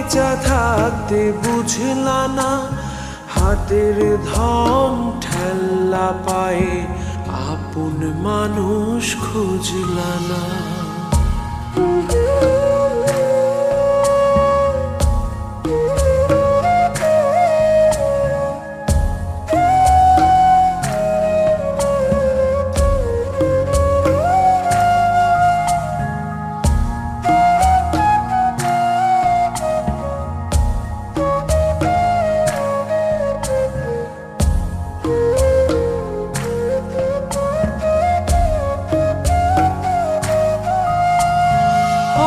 বাইচা থাকতে বুঝলা না, হাতের ধন ঠেল্লা পায়ে আপন মানুষ খুঁজলা না।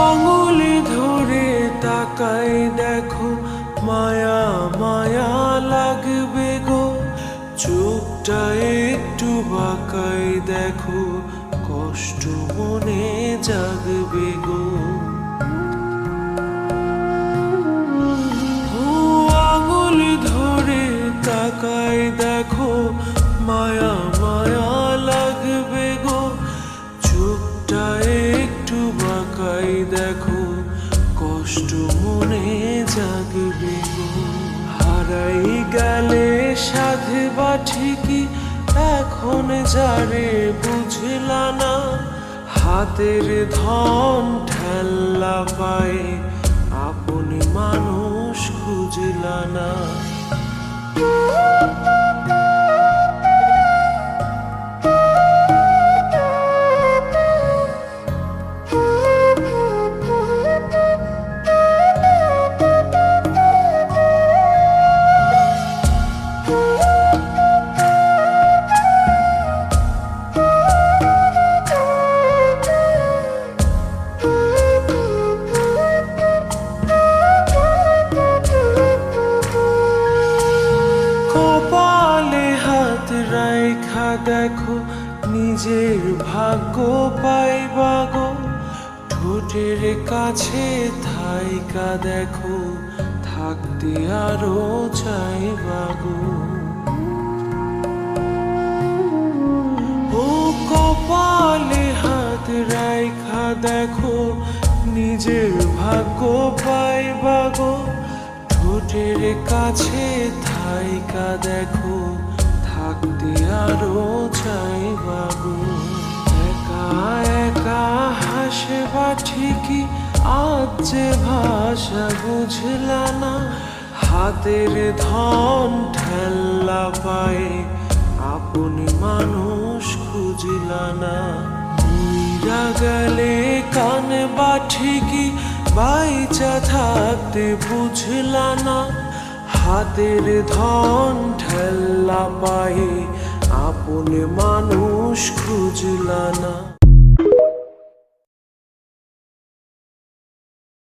আঙুলি ধরে তাকাই দেখো, মায়া মায়া লাগবে গো, চোখটা একটু বাঁকাই দেখো, কষ্ট মনে জাগবে গো। ও আঙুলি ধরে তাকাই দেখো, মায়া মায়া লাগবে গো, চোখটা একটু বাঁকাই দেখো, কষ্ট মনে জাগবে গো। হারাই গেলে সাধে বা ঠিকই, এখন যারে বুঝলা না, হাতের ধন ঠেল্লা পায়ে আপন মানুষ খুঁজলা না। কপালে হাত রাইখা দেখো, নিজের ভাগ্য পাইবা গো, ঠোঁটের কাছে থাইকা দেখো, থাকতে আরো চাইবা গো। ও কপালে হাত রাইখা দেখো, নিজের ভাগ্য পাইবা গো, ঠোঁটের কাছে থাইকা দেখো, থাকতে আরো চাইবা গো। একা একা হাসবা ঠিকই, আজ যে ভাষা বুঝলা না, হাতের ধন ঠেল্লা পায়ে আপন মানুষ খুঁজলা না। মইরা গেলে কানবা ঠিকই, বাইচা থাকতে বুঝলা না, হাতের ধন ঠেল্লা পায়ে আপন মানুষ খুঁজলা না।